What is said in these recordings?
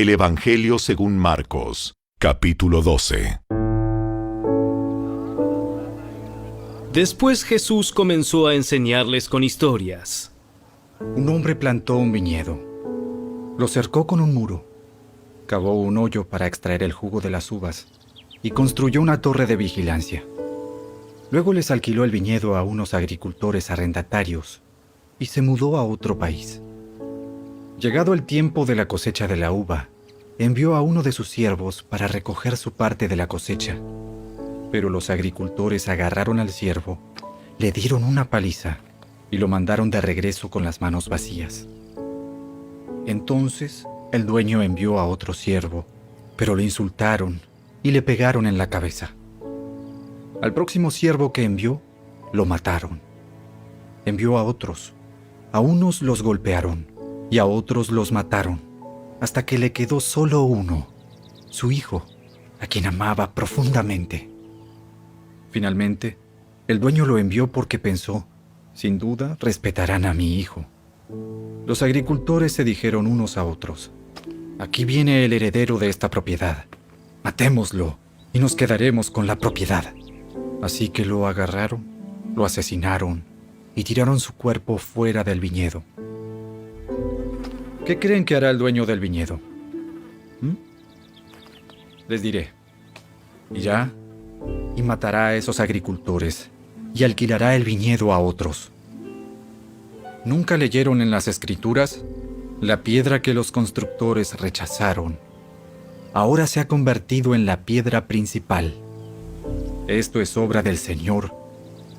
El Evangelio según Marcos, capítulo 12. Después Jesús comenzó a enseñarles con historias. Un hombre plantó un viñedo, lo cercó con un muro, cavó un hoyo para extraer el jugo de las uvas y construyó una torre de vigilancia. Luego les alquiló el viñedo a unos agricultores arrendatarios y se mudó a otro país. Llegado el tiempo de la cosecha de la uva, envió a uno de sus siervos para recoger su parte de la cosecha. Pero los agricultores agarraron al siervo, le dieron una paliza y lo mandaron de regreso con las manos vacías. Entonces el dueño envió a otro siervo, pero le insultaron y le pegaron en la cabeza. Al próximo siervo que envió, lo mataron. Envió a otros. A unos los golpearon y a otros los mataron, hasta que le quedó solo uno, su hijo, a quien amaba profundamente. Finalmente, el dueño lo envió porque pensó, sin duda respetarán a mi hijo. Los agricultores se dijeron unos a otros, aquí viene el heredero de esta propiedad, matémoslo y nos quedaremos con la propiedad. Así que lo agarraron, lo asesinaron y tiraron su cuerpo fuera del viñedo. ¿Qué creen que hará el dueño del viñedo? Les diré. Irá y matará a esos agricultores y alquilará el viñedo a otros. ¿Nunca leyeron en las Escrituras? La piedra que los constructores rechazaron, ahora se ha convertido en la piedra principal. Esto es obra del Señor,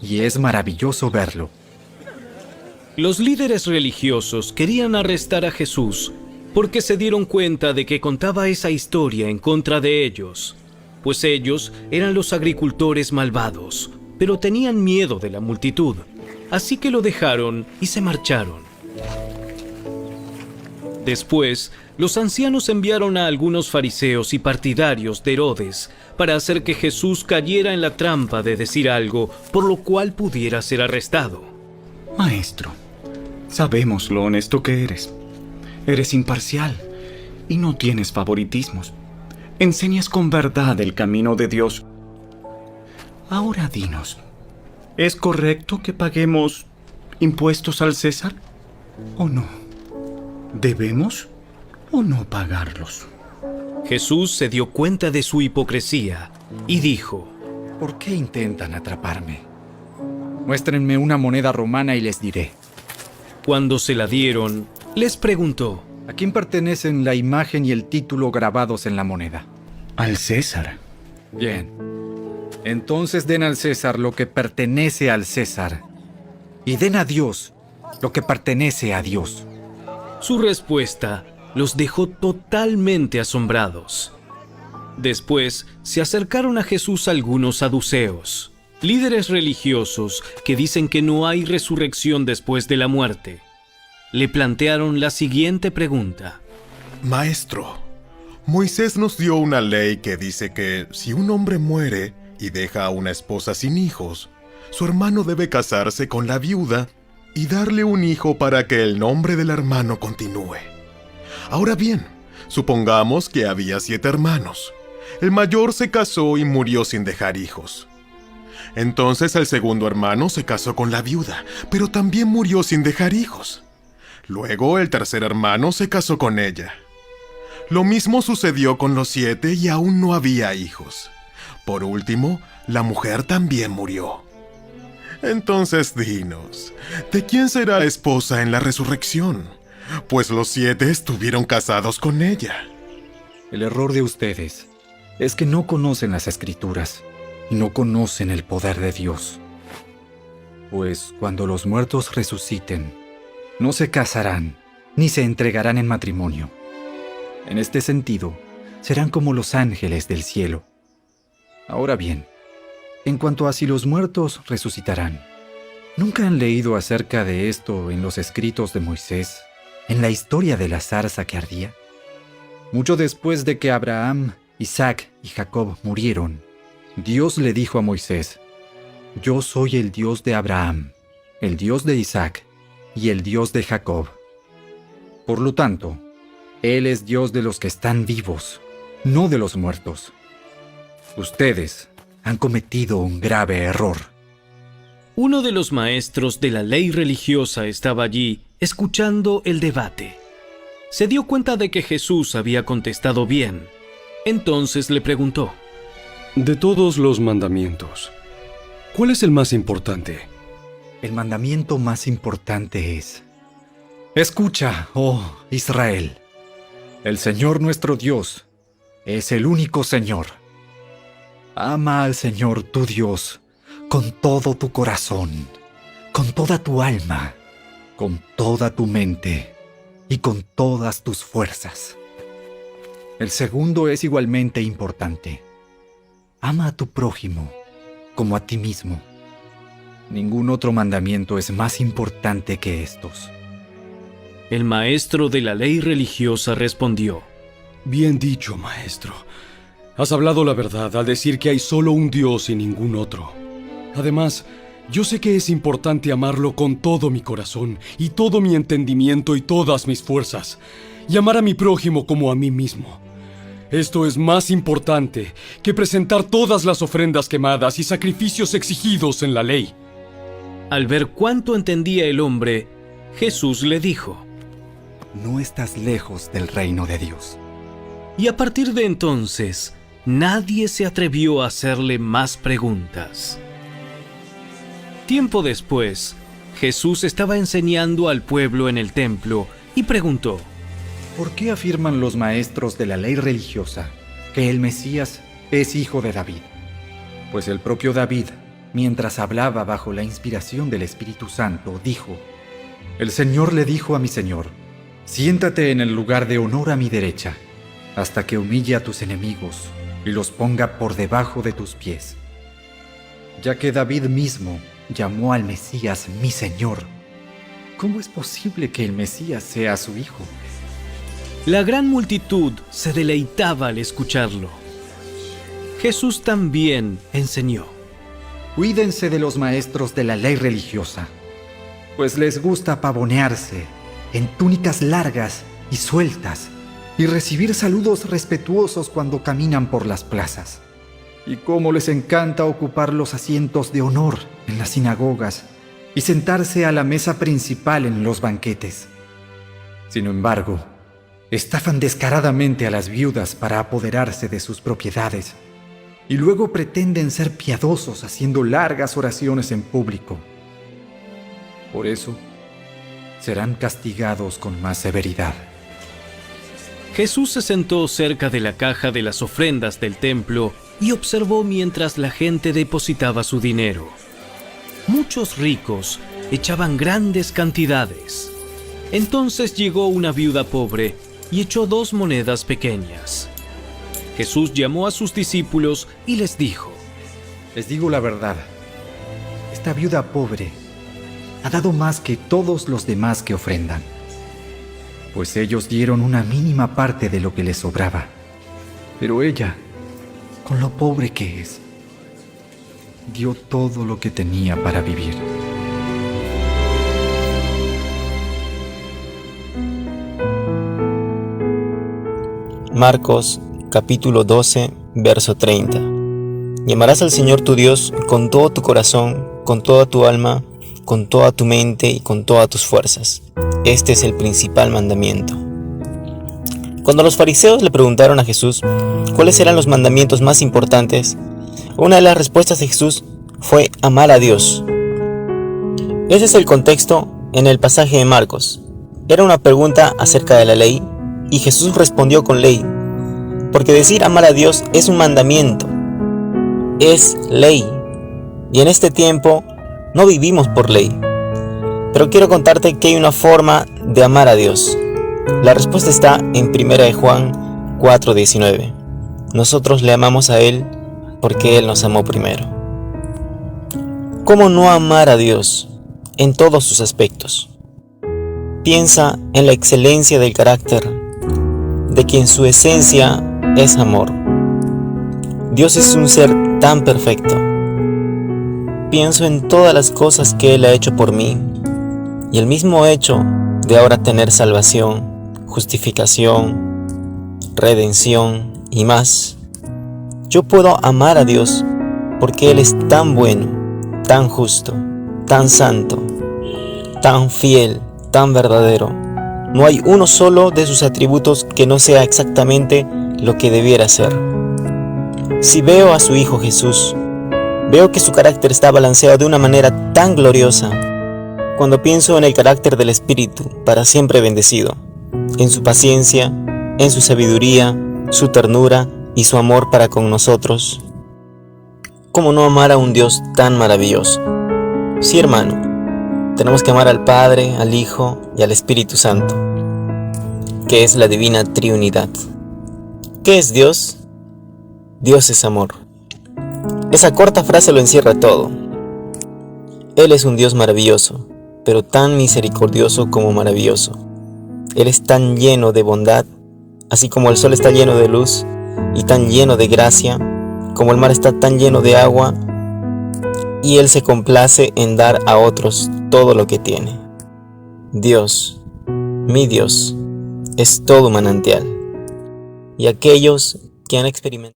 y es maravilloso verlo. Los líderes religiosos querían arrestar a Jesús porque se dieron cuenta de que contaba esa historia en contra de ellos, pues ellos eran los agricultores malvados, pero tenían miedo de la multitud, así que lo dejaron y se marcharon. Después, los ancianos enviaron a algunos fariseos y partidarios de Herodes para hacer que Jesús cayera en la trampa de decir algo por lo cual pudiera ser arrestado. Maestro, sabemos lo honesto que eres. Eres imparcial y no tienes favoritismos. Enseñas con verdad el camino de Dios. Ahora dinos, ¿es correcto que paguemos impuestos al César o no? ¿Debemos o no pagarlos? Jesús se dio cuenta de su hipocresía y dijo: ¿Por qué intentan atraparme? Muéstrenme una moneda romana y les diré. Cuando se la dieron, les preguntó: ¿A quién pertenecen la imagen y el título grabados en la moneda? Al César. Bien. Entonces den al César lo que pertenece al César, y den a Dios lo que pertenece a Dios. Su respuesta los dejó totalmente asombrados. Después se acercaron a Jesús algunos saduceos, líderes religiosos que dicen que no hay resurrección después de la muerte. Le plantearon la siguiente pregunta: Maestro, Moisés nos dio una ley que dice que si un hombre muere y deja a una esposa sin hijos, su hermano debe casarse con la viuda y darle un hijo para que el nombre del hermano continúe. Ahora bien, supongamos que había 7 hermanos. El mayor se casó y murió sin dejar hijos. Entonces el segundo hermano se casó con la viuda, pero también murió sin dejar hijos. Luego el tercer hermano se casó con ella. Lo mismo sucedió con los 7 y aún no había hijos. Por último, la mujer también murió. Entonces dinos, ¿de quién será la esposa en la resurrección? Pues los 7 estuvieron casados con ella. El error de ustedes es que no conocen las Escrituras y no conocen el poder de Dios. Pues cuando los muertos resuciten, no se casarán ni se entregarán en matrimonio. En este sentido, serán como los ángeles del cielo. Ahora bien, en cuanto a si los muertos resucitarán, ¿nunca han leído acerca de esto en los escritos de Moisés, en la historia de la zarza que ardía? Mucho después de que Abraham, Isaac y Jacob murieron, Dios le dijo a Moisés: Yo soy el Dios de Abraham, el Dios de Isaac y el Dios de Jacob. Por lo tanto, Él es Dios de los que están vivos, no de los muertos. Ustedes han cometido un grave error. Uno de los maestros de la ley religiosa estaba allí, escuchando el debate. Se dio cuenta de que Jesús había contestado bien. Entonces le preguntó: De todos los mandamientos, ¿cuál es el más importante? El mandamiento más importante es: escucha, oh Israel, el Señor nuestro Dios es el único Señor. Ama al Señor tu Dios con todo tu corazón, con toda tu alma, con toda tu mente y con todas tus fuerzas. El segundo es igualmente importante. Ama a tu prójimo como a ti mismo. Ningún otro mandamiento es más importante que estos. El maestro de la ley religiosa respondió: Bien dicho, maestro. Has hablado la verdad al decir que hay solo un Dios y ningún otro. Además, yo sé que es importante amarlo con todo mi corazón y todo mi entendimiento y todas mis fuerzas, y amar a mi prójimo como a mí mismo. Esto es más importante que presentar todas las ofrendas quemadas y sacrificios exigidos en la ley. Al ver cuánto entendía el hombre, Jesús le dijo: No estás lejos del reino de Dios. Y a partir de entonces, nadie se atrevió a hacerle más preguntas. Tiempo después, Jesús estaba enseñando al pueblo en el templo y preguntó: ¿Por qué afirman los maestros de la ley religiosa que el Mesías es hijo de David? Pues el propio David, mientras hablaba bajo la inspiración del Espíritu Santo, dijo: El Señor le dijo a mi Señor: siéntate en el lugar de honor a mi derecha, hasta que humille a tus enemigos y los ponga por debajo de tus pies. Ya que David mismo llamó al Mesías mi Señor, ¿cómo es posible que el Mesías sea su hijo? La gran multitud se deleitaba al escucharlo. Jesús también enseñó: Cuídense de los maestros de la ley religiosa, pues les gusta pavonearse en túnicas largas y sueltas y recibir saludos respetuosos cuando caminan por las plazas. Y cómo les encanta ocupar los asientos de honor en las sinagogas y sentarse a la mesa principal en los banquetes. Sin embargo, estafan descaradamente a las viudas para apoderarse de sus propiedades y luego pretenden ser piadosos haciendo largas oraciones en público. Por eso, serán castigados con más severidad. Jesús se sentó cerca de la caja de las ofrendas del templo y observó mientras la gente depositaba su dinero. Muchos ricos echaban grandes cantidades. Entonces llegó una viuda pobre y echó 2 monedas pequeñas. Jesús llamó a sus discípulos y les dijo: Les digo la verdad, esta viuda pobre ha dado más que todos los demás que ofrendan, pues ellos dieron una mínima parte de lo que les sobraba. Pero ella, con lo pobre que es, dio todo lo que tenía para vivir. Marcos, capítulo 12, verso 30. Y amarás al Señor tu Dios con todo tu corazón, con toda tu alma, con toda tu mente y con todas tus fuerzas. Este es el principal mandamiento. Cuando los fariseos le preguntaron a Jesús cuáles eran los mandamientos más importantes, una de las respuestas de Jesús fue amar a Dios. Ese es el contexto en el pasaje de Marcos. Era una pregunta acerca de la ley y Jesús respondió con ley, porque decir amar a Dios es un mandamiento, es ley, y en este tiempo no vivimos por ley. Pero quiero contarte que hay una forma de amar a Dios. La respuesta está en 1 Juan 4:19. Nosotros le amamos a Él porque Él nos amó primero. ¿Cómo no amar a Dios en todos sus aspectos? Piensa en la excelencia del carácter de quien su esencia es amor. Dios es un ser tan perfecto. Pienso en todas las cosas que Él ha hecho por mí y el mismo hecho de ahora tener salvación, justificación, redención y más. Yo puedo amar a Dios porque Él es tan bueno, tan justo, tan santo, tan fiel, tan verdadero. No hay uno solo de sus atributos que no sea exactamente lo que debiera ser. Si veo a su Hijo Jesús, veo que su carácter está balanceado de una manera tan gloriosa. Cuando pienso en el carácter del Espíritu, para siempre bendecido, en su paciencia, en su sabiduría, su ternura y su amor para con nosotros, ¿cómo no amar a un Dios tan maravilloso? Sí, hermano, tenemos que amar al Padre, al Hijo y al Espíritu Santo, que es la divina Trinidad. ¿Qué es Dios? Dios es amor. Esa corta frase lo encierra todo. Él es un Dios maravilloso, pero tan misericordioso como maravilloso. Él es tan lleno de bondad, así como el sol está lleno de luz, y tan lleno de gracia, como el mar está tan lleno de agua, y Él se complace en dar a otros todo lo que tiene. Dios, mi Dios, es todo manantial, y aquellos que han experimentado